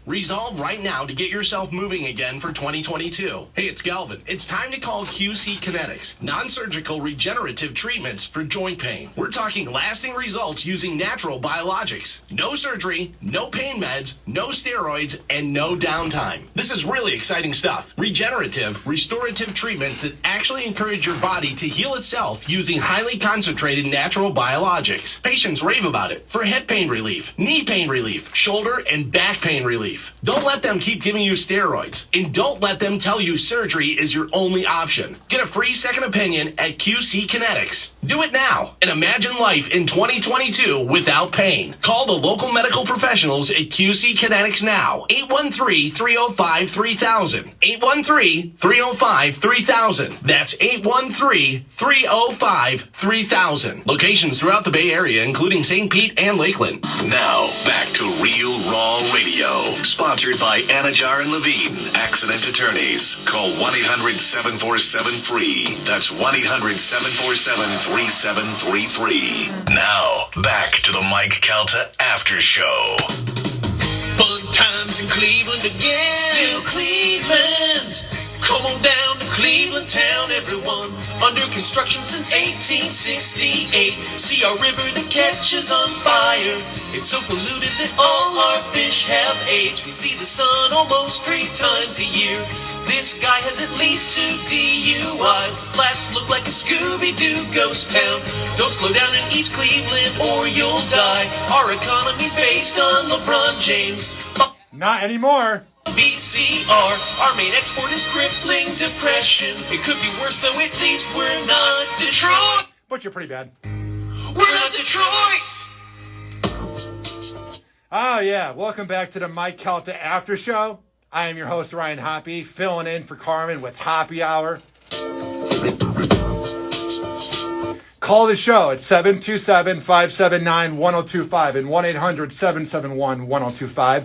Resolve right now to get yourself moving again for 2022. Hey, it's Galvin. It's time to call QC Kinetics. Non-surgical regenerative treatments for joint pain. We're talking lasting results using natural biologics. No surgery, no pain meds, no steroids, and no downtime. This is really exciting stuff. Regenerative, restorative treatments that actually encourage your body to heal itself using highly concentrated natural biologics. Patients rave about it for head pain relief, knee pain relief, shoulder and back pain relief. Don't let them keep giving you steroids, and don't let them tell you surgery is your only option. Get a free second opinion at QC Kinetics. Do it now and imagine life in 2022 without pain. Call the local medical professionals at QC Kinetics now. 813-305-3000. 813-305-3000. That's 813-305-3000. Locations throughout the Bay Area, including St. Pete and Lakeland. Now, back to Real Raw Radio. Sponsored by Anajar and Levine, accident attorneys. Call 1-800-747-FREE. That's 1-800-747-3733. Now, back to the Mike Calta After Show. Fun times in Cleveland again. Still Cleveland. Come on down to Cleveland town, everyone. Under construction since 1868. See our river that catches on fire. It's so polluted that all our fish have AIDS. We see the sun almost 3 times a year. This guy has at least 2 DUIs. Flats look like a Scooby-Doo ghost town. Don't slow down in East Cleveland or you'll die. Our economy's based on LeBron James. Not anymore. BCR, our main export is crippling depression. It could be worse though, at least we're not Detroit. But you're pretty bad. We're not Detroit. Oh yeah, welcome back to the Mike Calta After Show. I am your host, Ryan Hoppe, filling in for Carmen with Happy Hour. Call the show at 727-579-1025 and 1-800-771-1025.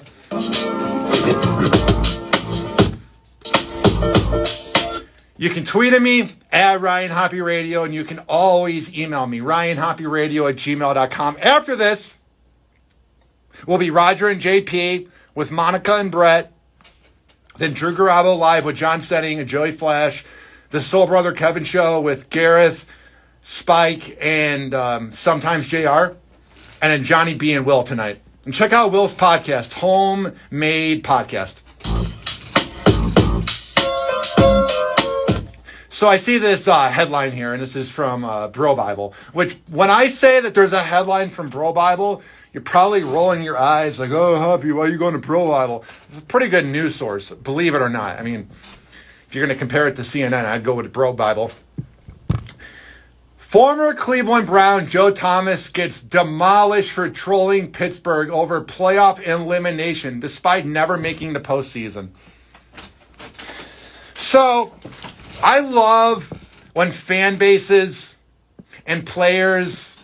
You can tweet at me at Ryan Hoppe Radio, and you can always email me, ryanhopperadio@gmail.com. After this will be Roger and JP with Monica and Brett, then Drew Garabo live with John Setting and Joey Flash, the Soul Brother Kevin show with Gareth, Spike, and sometimes JR, and then Johnny B and Will tonight. And check out Will's podcast, Homemade Podcast. So I see this headline here, and this is from Bro Bible, which when I say that there's a headline from Bro Bible, you're probably rolling your eyes like, oh, Hoppy, why are you going to Bro Bible? It's a pretty good news source, believe it or not. I mean, if you're going to compare it to CNN, I'd go with Bro Bible. Former Cleveland Brown Joe Thomas gets demolished for trolling Pittsburgh over playoff elimination despite never making the postseason. So, I love when fan bases and players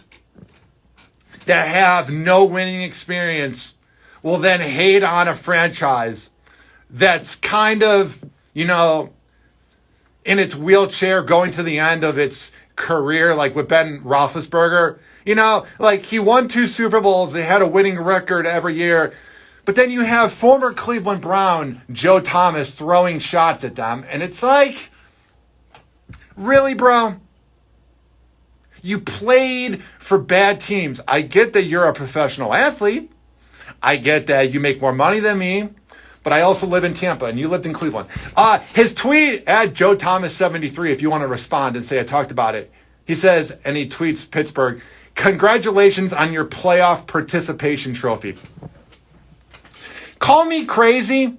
that have no winning experience will then hate on a franchise that's kind of, in its wheelchair going to the end of its career, like with Ben Roethlisberger. Like he won 2 Super Bowls, they had a winning record every year, but then you have former Cleveland Brown Joe Thomas throwing shots at them, and it's like, really, bro? You played for bad teams. I get that you're a professional athlete. I get that you make more money than me. But I also live in Tampa, and you lived in Cleveland. His tweet at Joe Thomas 73, if you want to respond and say I talked about it. He says, and he tweets Pittsburgh, congratulations on your playoff participation trophy. Call me crazy,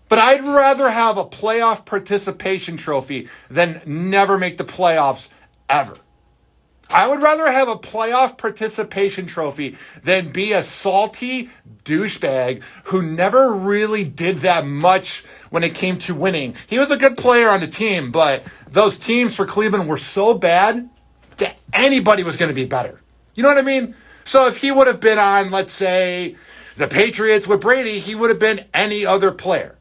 but I'd rather have a playoff participation trophy than never make the playoffs ever. I would rather have a playoff participation trophy than be a salty douchebag who never really did that much when it came to winning. He was a good player on the team, but those teams for Cleveland were so bad that anybody was going to be better. You know what I mean? So if he would have been on, let's say, the Patriots with Brady, he would have been any other player.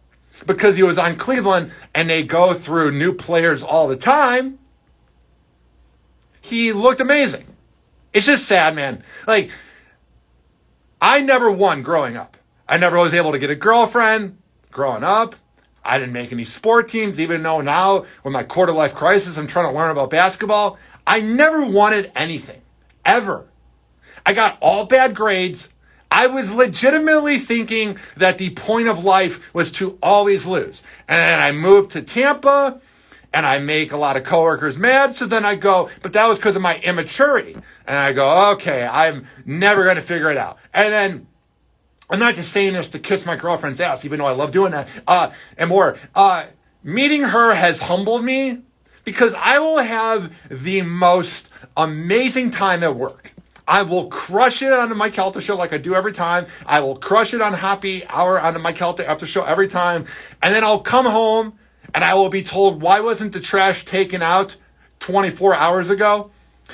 Because he was on Cleveland and they go through new players all the time, he looked amazing. It's just sad, man. Like, I never won growing up. I never was able to get a girlfriend growing up. I didn't make any sport teams, even though now, with my quarter-life crisis, I'm trying to learn about basketball. I never wanted anything, ever. I got all bad grades. I was legitimately thinking that the point of life was to always lose. And then I moved to Tampa, and I make a lot of coworkers mad. So then I go, but that was because of my immaturity. And I go, okay, I'm never going to figure it out. And then I'm not just saying this to kiss my girlfriend's ass, even though I love doing that, and more. Meeting her has humbled me because I will have the most amazing time at work. I will crush it on the Mike Calta show like I do every time. I will crush it on Hoppe Hour on the Mike Calta after show every time. And then I'll come home and I will be told, why wasn't the trash taken out 24 hours ago?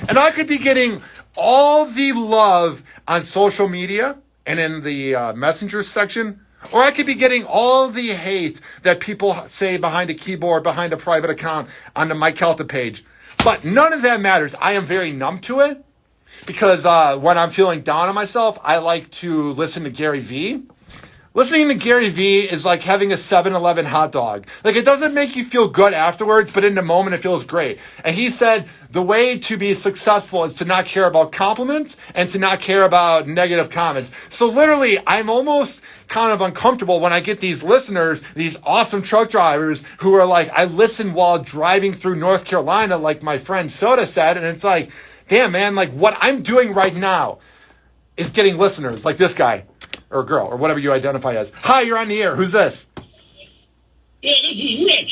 And I could be getting all the love on social media and in the messenger section, or I could be getting all the hate that people say behind a keyboard, behind a private account on the Mike Calta page. But none of that matters. I am very numb to it because when I'm feeling down on myself, I like to listen to Gary Vee. Listening to Gary Vee is like having a 7-Eleven hot dog. Like, it doesn't make you feel good afterwards, but in the moment it feels great. And he said the way to be successful is to not care about compliments and to not care about negative comments. So literally, I'm almost kind of uncomfortable when I get these listeners, these awesome truck drivers who are like, I listen while driving through North Carolina, like my friend Soda said. And it's like, damn, man, like what I'm doing right now is getting listeners like this guy. Or girl, or whatever you identify as. Hi, you're on the air. Who's this? Yeah, this is Rich.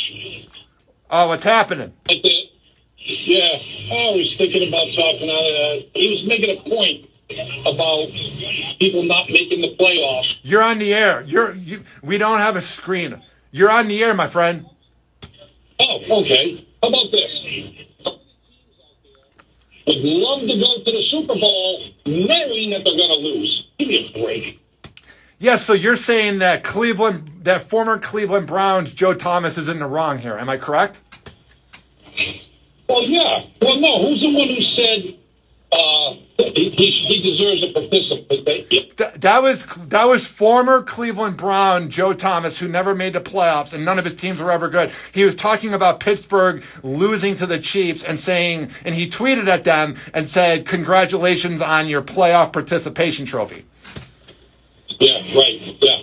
Oh, what's happening? Yeah, I was thinking about talking on it. He was making a point about people not making the playoffs. You're on the air. We don't have a screen. You're on the air, my friend. Oh, okay. How about this? Would love to go to the Super Bowl knowing that they're going to lose. Give me a break. Yeah, so you're saying that that former Cleveland Browns, Joe Thomas, is in the wrong here. Am I correct? Well, yeah. Well, no. Who's the one who said he deserves a participant? That was former Cleveland Brown Joe Thomas, who never made the playoffs, and none of his teams were ever good. He was talking about Pittsburgh losing to the Chiefs and he tweeted at them and said, "Congratulations on your playoff participation trophy." Yeah, right. Yeah.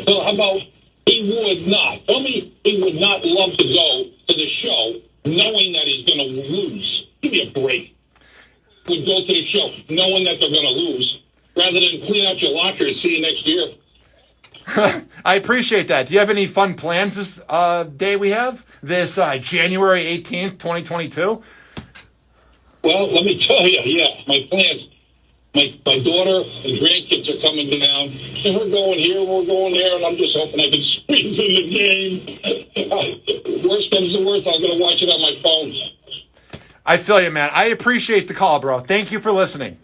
So how about he would not? Tell me he would not love to go to the show knowing that he's going to lose. Give me a break. Would go to the show knowing that they're going to lose rather than clean out your locker and see you next year. I appreciate that. Do you have any fun plans this day we have? This January 18th, 2022? Well, let me tell you, yeah, my plans. My daughter and grandkids are coming down. And we're going here, we're going there, and I'm just hoping I can squeeze in the game. Worst comes to worst, I'm going to watch it on my phone. I feel you, man. I appreciate the call, bro. Thank you for listening.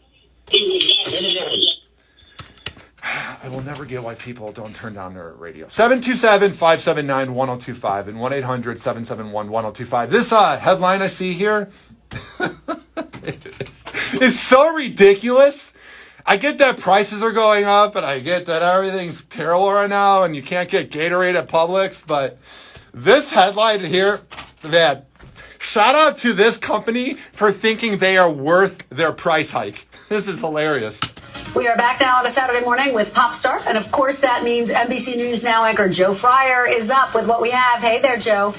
I will never get why people don't turn down their radio. 727-579-1025 and 1-800-771-1025. This headline I see here is so ridiculous. I get that prices are going up, and I get that everything's terrible right now, and you can't get Gatorade at Publix, but this headline here, man, shout out to this company for thinking they are worth their price hike. This is hilarious. We are back now on a Saturday morning with Pop Star. And of course, that means NBC News Now anchor Joe Fryer is up with what we have. Hey there, Joe.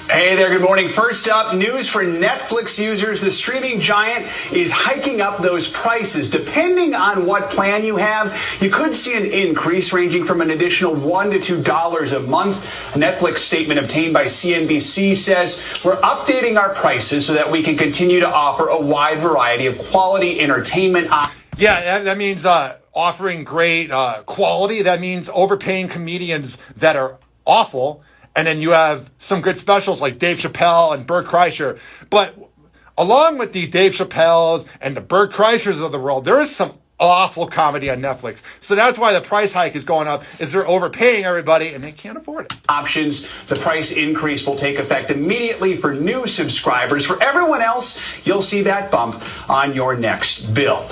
Hey there, good morning. First up, news for Netflix users. The streaming giant is hiking up those prices. Depending on what plan you have, you could see an increase ranging from an additional $1 to $2 a month. A Netflix statement obtained by CNBC says, we're updating our prices so that we can continue to offer a wide variety of quality entertainment. Yeah, that means offering great quality. That means overpaying comedians that are awful. And then you have some good specials like Dave Chappelle and Bert Kreischer. But along with the Dave Chappelles and the Bert Kreischers of the world, there is some awful comedy on Netflix. So that's why the price hike is going up, is they're overpaying everybody and they can't afford it. Options. The price increase will take effect immediately for new subscribers. For everyone else, you'll see that bump on your next bill.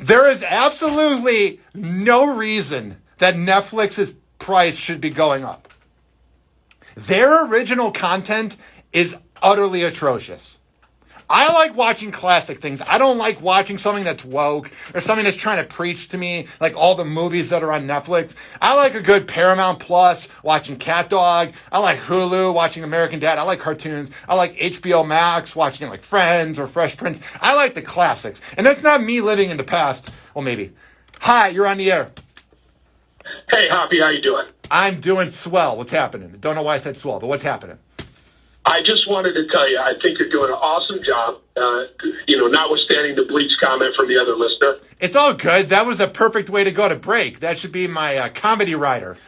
There is absolutely no reason that Netflix's price should be going up. Their original content is utterly atrocious. I like watching classic things. I don't like watching something that's woke or something that's trying to preach to me, like all the movies that are on Netflix. I like a good Paramount Plus, watching Cat Dog. I like Hulu, watching American Dad. I like cartoons. I like HBO Max, watching like Friends or Fresh Prince. I like the classics. And that's not me living in the past. Well, maybe. Hi, you're on the air. Hey, Hoppy, how you doing? I'm doing swell. What's happening? Don't know why I said swell, but what's happening? I just wanted to tell you, I think you're doing an awesome job, notwithstanding the bleach comment from the other listener. It's all good. That was a perfect way to go to break. That should be my comedy writer.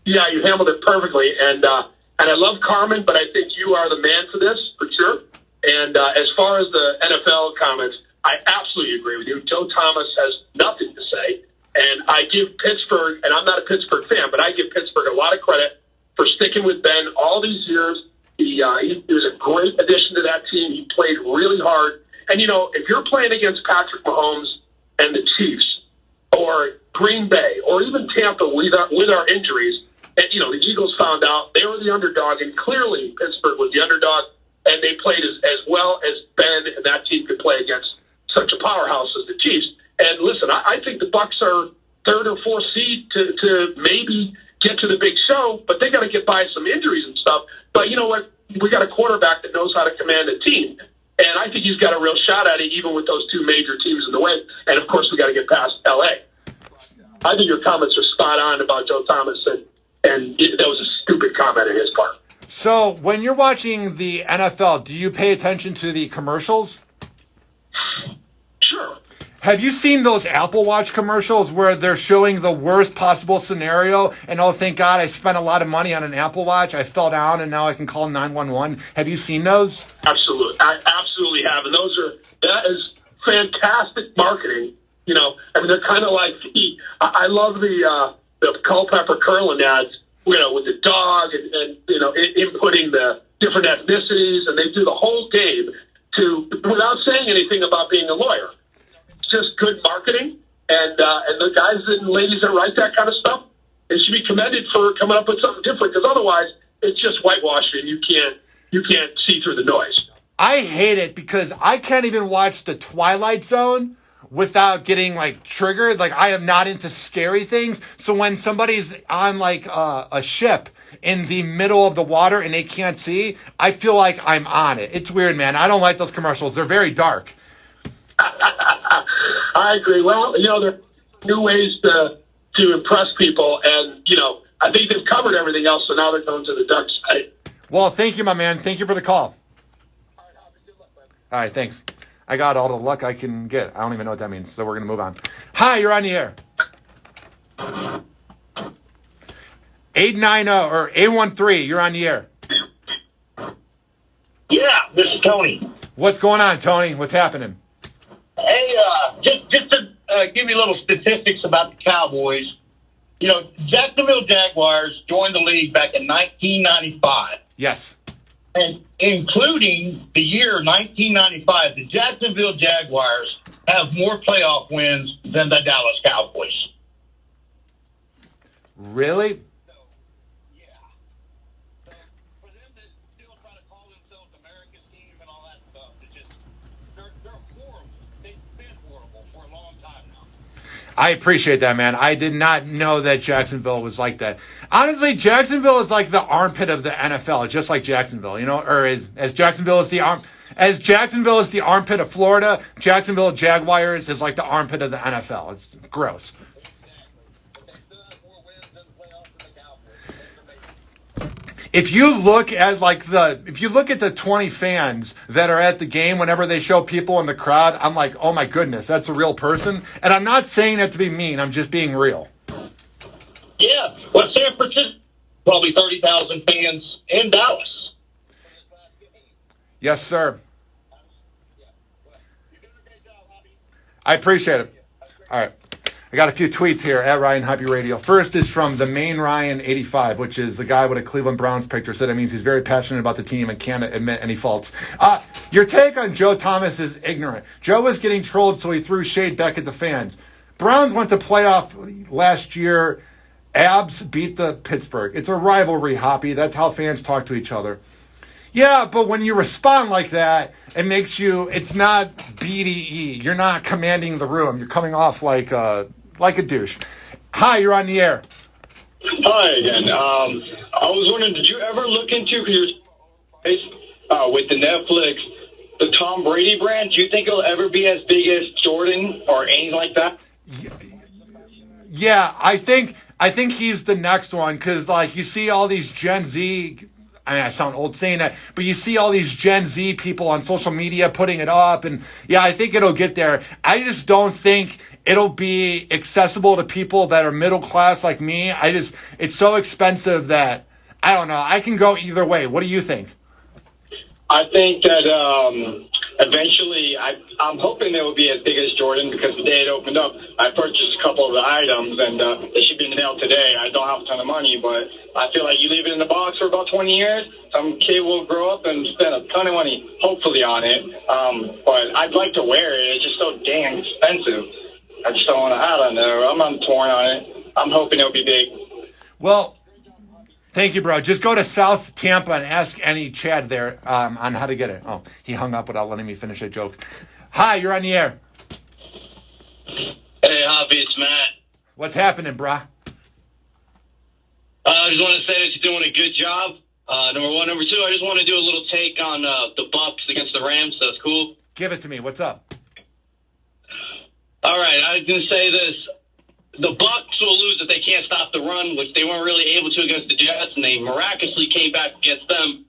Yeah, you handled it perfectly. And I love Carmen, but I think you are the man for this, for sure. And as far as the NFL comments, I absolutely agree with you. Joe Thomas has nothing to say. And I give Pittsburgh, and I'm not a Pittsburgh fan, but I give Pittsburgh a lot of credit for sticking with Ben all these years. He was a great addition to that team. He played really hard. And, if you're playing against Patrick Mahomes and the Chiefs or Green Bay or even Tampa with our injuries, and, the Eagles found out they were the underdog, and clearly Pittsburgh was the underdog, and they played as well as Ben and that team could play against such a powerhouse as the Chiefs. And listen, I think the Bucs are third or fourth seed to maybe get to the big show, but they got to get by some injuries and stuff. But you know what? We got a quarterback that knows how to command a team. And I think he's got a real shot at it, even with those two major teams in the way. And, of course, we got to get past L.A. I think your comments are spot on about Joe Thomas, and that was a stupid comment on his part. So when you're watching the NFL, do you pay attention to the commercials? Sure. Have you seen those Apple Watch commercials where they're showing the worst possible scenario and, oh, thank God I spent a lot of money on an Apple Watch. I fell down and now I can call 911. Have you seen those? Absolutely. I absolutely have. And that is fantastic marketing. They're kind of like I love the Culpepper Curlin ads, with the dog and inputting the different ethnicities, and they do the whole game without saying anything about being a lawyer. Just good marketing, and the guys and ladies that write that kind of stuff, they should be commended for coming up with something different, because otherwise it's just whitewashing. You can't see through the noise. I hate it because I can't even watch The Twilight Zone without getting triggered. I am not into scary things. So when somebody's on a ship in the middle of the water and they can't see, I feel like I'm on it. It's weird, man. I don't like those commercials. They're very dark. I agree. Well, there are new ways to impress people, and I think they've covered everything else, so now they're going to the dark side. Well, thank you, my man. Thank you for the call. All right, thanks. I got all the luck I can get. I don't even know what that means, so we're going to move on. Hi, you're on the air. 890 or 813, you're on the air. Yeah, this is Tony. What's going on, Tony? What's happening? Hey, just to give you a little statistics about the Cowboys. Jacksonville Jaguars joined the league back in 1995. Yes. And including the year 1995, the Jacksonville Jaguars have more playoff wins than the Dallas Cowboys. Really? I appreciate that, man. I did not know that Jacksonville was like that. Honestly, Jacksonville is like the armpit of the NFL, just like Jacksonville, or as Jacksonville is the armpit of Florida, Jacksonville Jaguars is like the armpit of the NFL. It's gross. If you look at the 20 fans that are at the game whenever they show people in the crowd, I'm like, oh my goodness, that's a real person. And I'm not saying that to be mean. I'm just being real. Yeah. Well, San Francisco, probably 30,000 fans in Dallas. Yes, sir. I appreciate it. All right. I got a few tweets here at Ryan Hoppe Radio. First is from the main Ryan 85, which is the guy with a Cleveland Browns picture. Said it means he's very passionate about the team and can't admit any faults. Your take on Joe Thomas is ignorant. Joe was getting trolled, so he threw shade back at the fans. Browns went to playoff last year. Abs beat the Pittsburgh. It's a rivalry, Hoppe. That's how fans talk to each other. Yeah, but when you respond like that, it makes you, it's not BDE. You're not commanding the room. You're coming off like a douche. Hi, you're on the air. Hi again. I was wondering, did you ever look into, with the Netflix, the Tom Brady brand? Do you think it'll ever be as big as Jordan or anything like that? Yeah, I think he's the next one because, like, you see all these Gen Z. I mean, I sound old saying that, but you see all these Gen Z people on social media putting it up, and yeah, I think it'll get there. I just don't think it'll be accessible to people that are middle class like me. It's so expensive that, I don't know, I can go either way. What do you think? I think that eventually, I'm hoping they will be as big as Jordan because the day it opened up, I purchased a couple of the items and they should be in the mail today. I don't have a ton of money, but I feel like you leave it in the box for about 20 years, some kid will grow up and spend a ton of money, hopefully, on it. But I'd like to wear it. It's just so dang expensive. I just don't want to, I don't know. I'm torn on it. I'm hoping it'll be big. Well, thank you, bro. Just go to South Tampa and ask any Chad there on how to get it. Oh, he hung up without letting me finish a joke. Hi, you're on the air. Hey, Hoppe, it's Matt. What's happening, brah? I just want to say that you're doing a good job. Number one. Number two, I just want to do a little take on the Bucs against the Rams. That's cool. Give it to me. What's up? All right, I was going to say this. The Bucs will lose if they can't stop the run, which they weren't really able to against the Jets, and they miraculously came back against them.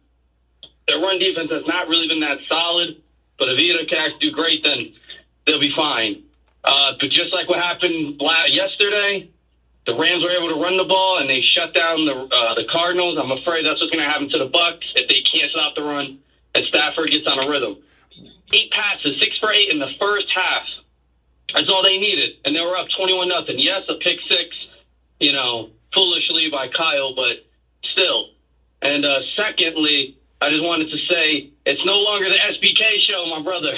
Their run defense has not really been that solid, but if either can do great, then they'll be fine. But just like what happened yesterday, the Rams were able to run the ball, and they shut down the Cardinals. I'm afraid that's what's going to happen to the Bucs if they can't stop the run and Stafford gets on a rhythm. 8 passes, 6 for 8 in the first half. That's all they needed, and they were up 21-0. Yes, a pick six, foolishly by Kyle, but still. And secondly, I just wanted to say it's no longer the SBK show, my brother.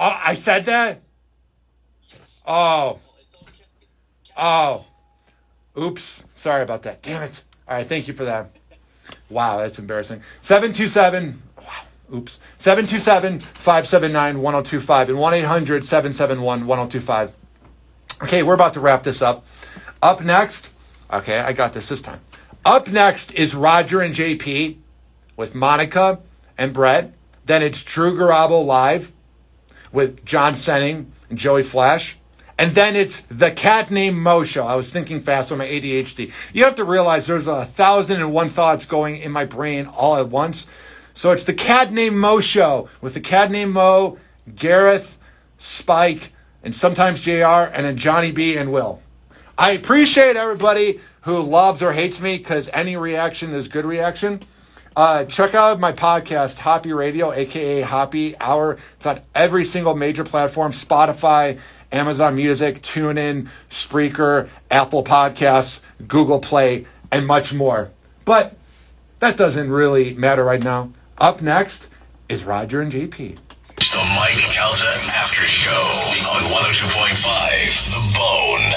Oh, I said that? Oh. Oops. Sorry about that. Damn it. All right, thank you for that. Wow, that's embarrassing. 727. Wow. Oops. 727-579-1025 and 1-800-771-1025. Okay, we're about to wrap this up. Up next, okay, I got this time. Up next is Roger and JP with Monica and Brett. Then it's Drew Garabo live with John Senning and Joey Flash. And then it's the Cat Named Mo show. I was thinking fast with my ADHD. You have to realize there's 1,001 thoughts going in my brain all at once. So it's the Cat Named Mo show with the Cat Named Mo, Gareth, Spike, and sometimes JR, and then Johnny B and Will. I appreciate everybody who loves or hates me because any reaction is good reaction. Check out my podcast, Hoppe Radio, a.k.a. Hoppe Hour. It's on every single major platform, Spotify, Amazon Music, TuneIn, Spreaker, Apple Podcasts, Google Play, and much more. But that doesn't really matter right now. Up next is Roger and JP. The Mike Calta After Show on 102.5 The Bone.